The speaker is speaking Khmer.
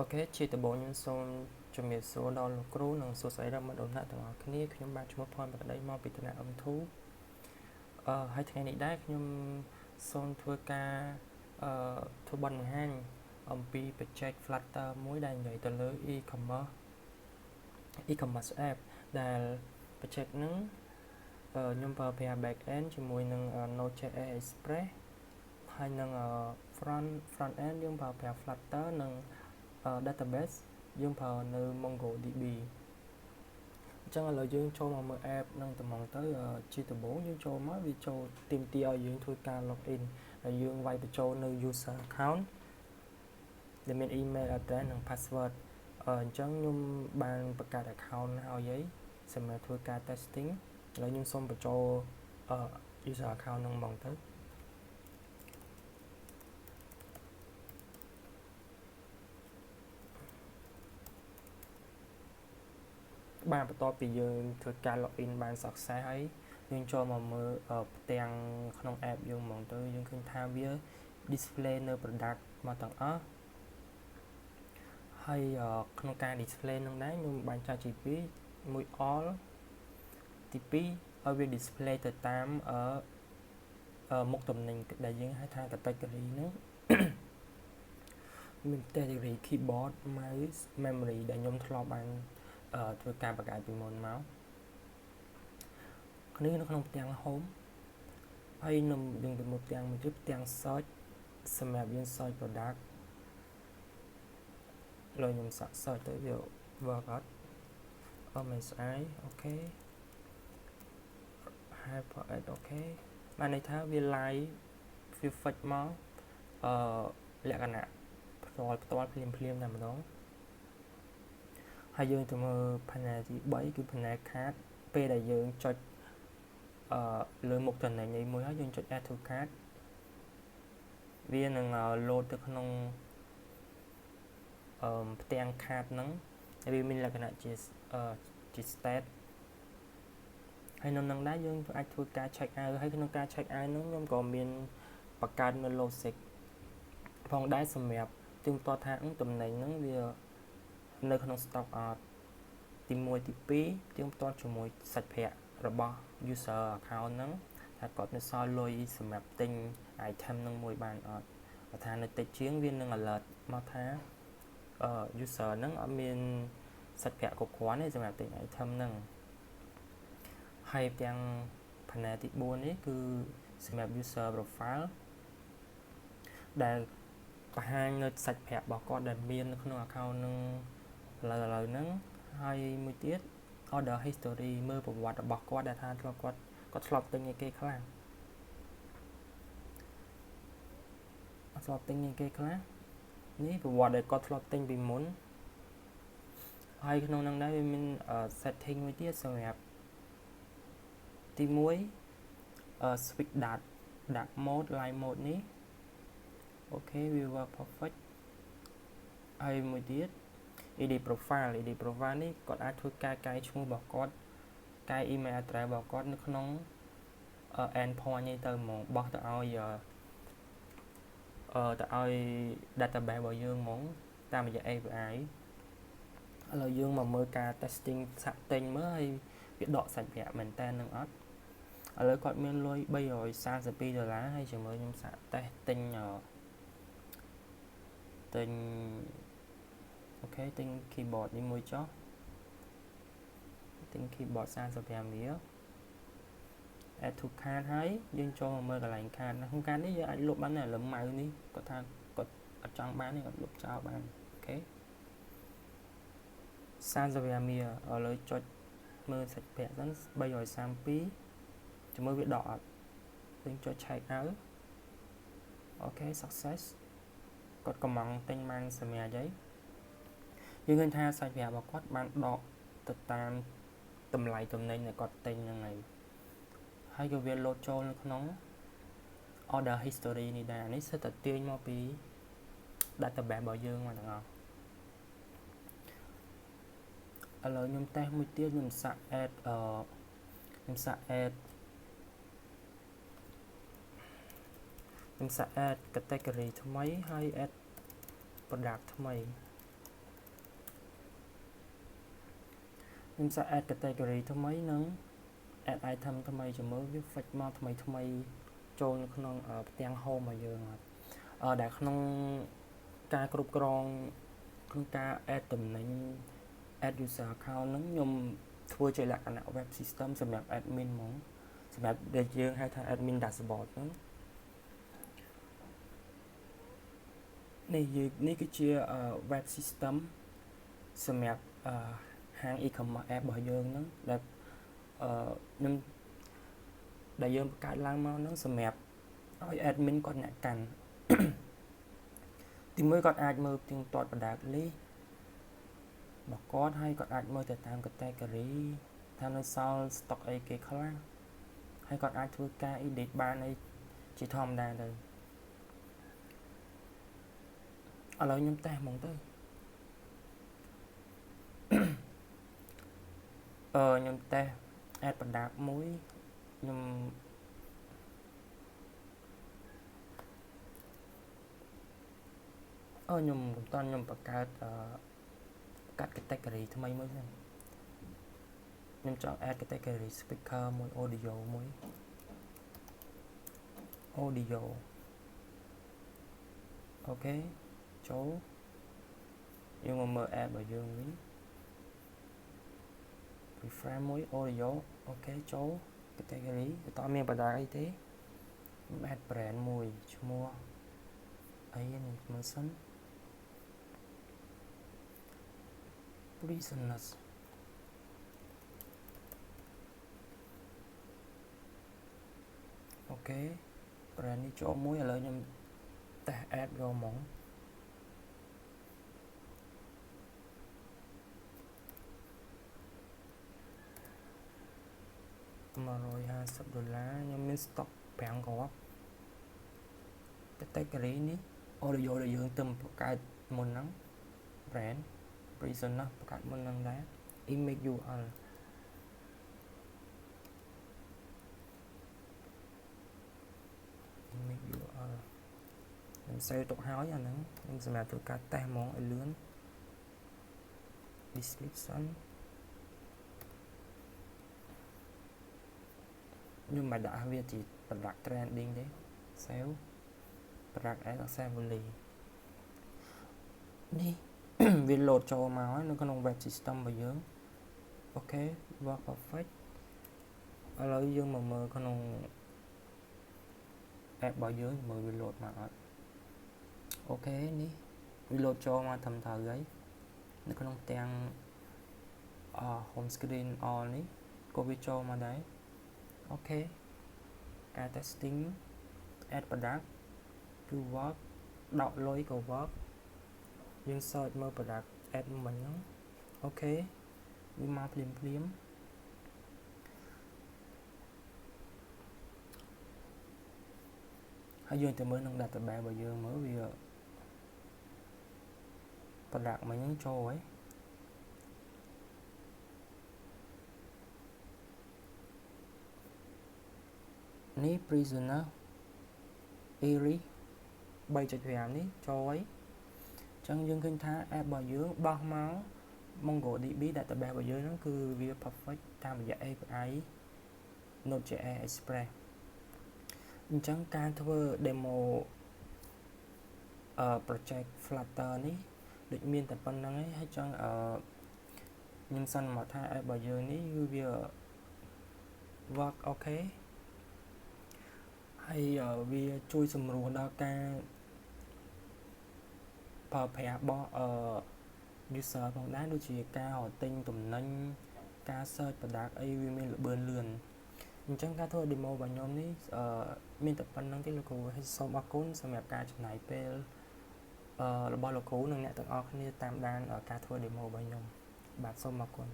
Ok ជាដំបូងខ្ញុំសូមជំរាបសួរដល់លោកគ្រូនិងសួស្តីដល់មិត្តរួមថ្នាក់ទាំងអស់គ្នាខ្ញុំបាទឈ្មោះផនបក្តីមកពីថ្នាក់ M2 ហើយថ្ងៃនេះដែរខ្ញុំសូមធ្វើការធ្វើបទបង្ហាញអំពីបច្ចេក Flutter មួយដែលនិយាយទៅលើ e-commerce app ដែលបច្ចេកហ្នឹងខ្ញុំប្រើប្រាស់ back end ជាមួយនឹង Node.js Express ហើយនឹង front end យើងប្រើប្រាស់ Flutter និង database យើងប្រើនៅ MongoDB អញ្ចឹងឥឡូវយើងចូលមកមើល app នឹងត្មងទៅជាដំបូងយើងចូលមកវាចូលទាមទារឲ្យយើងធ្វើការ login ហើយយើងវាយបញ្ចូលនៅ user account ដែលមាន email address និង password អញ្ចឹងខ្ញុំបានបង្កើត account ហើយហើយសម្រាប់ធ្វើការ testing ឥឡូវខ្ញុំសូមបញ្ចូល user account នឹងមកទៅបានបន្ទាប់ពីយើងធ្វើការ login បាន success ហើយយើងចូលមកមើលផ្ទាំងក្នុង app យើងហ្មងទៅយើងឃើញថាវា display នៅ product មកទាំងអស់ហើយក្នុងការ display នឹងដែរខ្ញុំបែងចែកជាពីរមួយ all ទី2ឲ្យវា display ទៅតាមមុខទំនិញដែលយើងហៅថា category ហ្នឹងមាន category keyboard mouse memory ដែលខ្ញុំធ្លាប់បានធ្វើការបង្កើតពីមុនមកនេះនៅក្នុងផ្ទាំង home ហើយនឹងយើងទៅមើលផ្ទាំងមួយទៀតផ្ទាំង search សម្រាប់យើង search product ឥឡូវខ្ញុំសាក search ទៅវា work អត់MSI អូខេ HyperX អូខេបានន័យថាវា live វា fix មកលក្ខណៈផ្ទាល់ភ្លាមតែម្ដងហើយយើងទៅមើល panel ទី3គឺ panel card ពេលដែលយើងចុចលើមុខតំណែងនេះមួយហើយយើងចុច add to cart វានឹង load ទៅក្នុងផ្ទាំង card ហ្នឹងហើយវាមានលក្ខណៈជា state ហើយនៅនឹងដែរយើងអាចធ្វើការ check out ហើយក្នុងការ check out ហ្នឹងខ្ញុំក៏មានបង្កើតនៅ logic ផងដែរសម្រាប់ទីផ្ទាល់ថាតំណែងហ្នឹងវានៅក្នុង stock អត់ទី1ទី2ទៀងផ្ទាត់ជាមួយសាច់ប្រាក់របស់ user account ហ្នឹងថាគាត់នៅសល់លុយសម្រាប់ទិញ item ហ្នឹងមួយបានអត់បើថានៅតិចជាងវានឹង alert មកថាuser ហ្នឹងអត់មានសាច់ប្រាក់គ្រប់គ្រាន់ទេសម្រាប់ទិញ item ហ្នឹងហើយទាំង panel ទី4នេះគឺសម្រាប់ user profile ដែលបង្ហាញនៅសាច់ប្រាក់របស់គាត់ដែលមាននៅក្នុង account នឹងឥឡូវហ្នឹងហើយមួយទៀត order history មើលប្រវត្តិរបស់គាត់ដែលថាគាត់ធ្លាប់ទិញឲ្យគេខ្លះធ្លាប់ទិញឲ្យគេខ្លះនេះប្រវត្តិដែលគាត់ធ្លាប់ទិញពីមុនហើយក្នុងហ្នឹងដែរវាមាន setting មួយទៀតសម្រាប់ទី1 switch dark mode light mode នេះអូខេវា work perfect ហើយមួយទៀត edit profile នេះគាត់អាចធ្វើការកែឈ្មោះរបស់គាត់កែ email address របស់គាត់នៅក្នុង endpoint នេះទៅហ្មងបោះទៅឲ្យ database របស់យើងហ្មងតាមរយៈ API ឥឡូវយើងមកមើលការ testing សាក់ទិញមើលហើយវាដកសាច់ប្រាក់មែនតើនឹងអត់ឥឡូវគាត់មានលុយ$332ហើយជាមួយខ្ញុំសាក test ទិញអូខេទិញ keyboard នេះមួយចុះទិញ keyboard 35រៀល add to cart ហើយយើងចូលមកមើលកន្លែង cart ក្នុង cart នេះយើងអាចលុបបានដែរលើម៉ៅនេះគាត់ថាគាត់អត់ចង់បានទេគាត់លុបចោលបានអូខេ35រៀលឥឡូវចុចមើលសាច់ប្រាក់សិន332ចាំមើលវាដកអត់យើងចុច check out អូខេ success គាត់កំងទិញបានសម្រាប់អីយើងឃើញថាសាច់ប្រាក់របស់គាត់បានដកទៅតាមតម្លៃតំណែងដែលគាត់ទិញហ្នឹងហើយក៏វា load ចូលនៅក្នុង order history នេះដែរនេះសិតតែទាញមកពី database របស់យើងមកទាំងអស់ឥឡូវខ្ញុំ test មួយទៀតខ្ញុំសាក add category ថ្មីហើយ add product ថ្មី ខ្ញុំសាក add category ថ្មីនឹង add item ថ្មីជាមួយវា fetch មកថ្មីចូលនៅក្នុងផ្ទាំង home របស់យើងដែលក្នុងការគ្រប់គ្រងក្នុងការ add តំណែង add user account ហ្នឹងខ្ញុំធ្វើជាលក្ខណៈ web system សម្រាប់ admin ហ្មងសម្រាប់ដែលយើងហៅថា admin dashboard ហ្នឹងនេះគឺជា web system សម្រាប់ហាង e-commerce app របស់យើងហ្នឹងដែលខ្ញុំដែលយើងបង្កើតឡើងមកហ្នឹងសម្រាប់ឲ្យ admin គាត់អ្នកកាន់ ទីមួយគាត់អាចមើលផ្ទាំងទាត់ product list របស់គាត់ហើយគាត់អាចមើលទៅតាម category ថានៅសល់ stock អីគេខ្លះហើយគាត់អាចធ្វើការ edit បានអីជាធម្មតាទៅឥឡូវខ្ញុំតេស្តហ្មងទៅខ្ញុំតេស្ត add product មួយខ្ញុំខ្ញុំបង្កើតcategory ថ្មីមួយហ្នឹងខ្ញុំចង់ add category speaker មួយ audio មួយ audio អូខេចូលយើងមកមើល add របស់យើងវិញ reframe មួយ audio អូខេចូល category តើមានបដាអីទេខ្ញុំ add brand មួយឈ្មោះអីនេះមើលសិន prisoners អូខេ brand នេះចូលមួយឥឡូវខ្ញុំតេស្ត add យកហ្មង$150ខ្ញុំមាន stock 5គ្រាប់ category នេះ audio ដែលយើងទៅបង្កើតមុនហ្នឹង brand prisoner បង្កើតមុនហ្នឹងដែរ image URL ខ្ញុំ save ទុកហើយអាហ្នឹងខ្ញុំសម្រាប់ធ្វើការតេស្តហ្មងឲ្យលឿន description ខ្ញុំមិនដាក់វាជា product trending ទេ save product as assembly នេះ វា load ចូលមកហើយនៅក្នុង web system របស់យើងអូខេ work perfect ឥឡូវយើងមកមើលក្នុង app របស់យើងមើលវា load មកអត់អូខេនេះវា load ចូលមកត្រឹមត្រូវហើយនៅក្នុងទាំង home screen all នេះក៏វាចូលមកដែរអូខេការ testing add product គឺ work ដកលុយក៏ work យើង search មើល product add មិញហ្នឹងអូខេវាមកភ្លាមហើយយើងទៅមើលក្នុង database របស់យើងមើលវា product មិញហ្នឹងចូលហើយនេះ prisoner Iris 3.5 នេះចូលហើយអញ្ចឹងយើងឃើញថា app របស់យើងបោះមក MongoDB database របស់យើងហ្នឹងគឺវា perfect តាមរយៈ API Node.js Express អញ្ចឹងការធ្វើ demo project Flutter នេះដូចមានតែប៉ុណ្្នឹងហើយចង់ខ្ញុំសន្មតថា app របស់យើងនេះគឺវា work អូខេហើយវាជួយសម្រួលដល់ការប្រើប្រាស់របស់user ផងដែរដូចជាការទិញទំនិញការ search product អីវាមានល្បឿនលឿនអញ្ចឹងការធ្វើ demo របស់ខ្ញុំនេះមានតែប៉ុណ្្នឹងទេលោកគ្រូហើយសូមអរគុណសម្រាប់ការចំណាយពេលរបស់លោកគ្រូនិងអ្នកទាំងអស់គ្នាតាមដានការធ្វើ demo របស់ខ្ញុំបាទសូមអរគុណ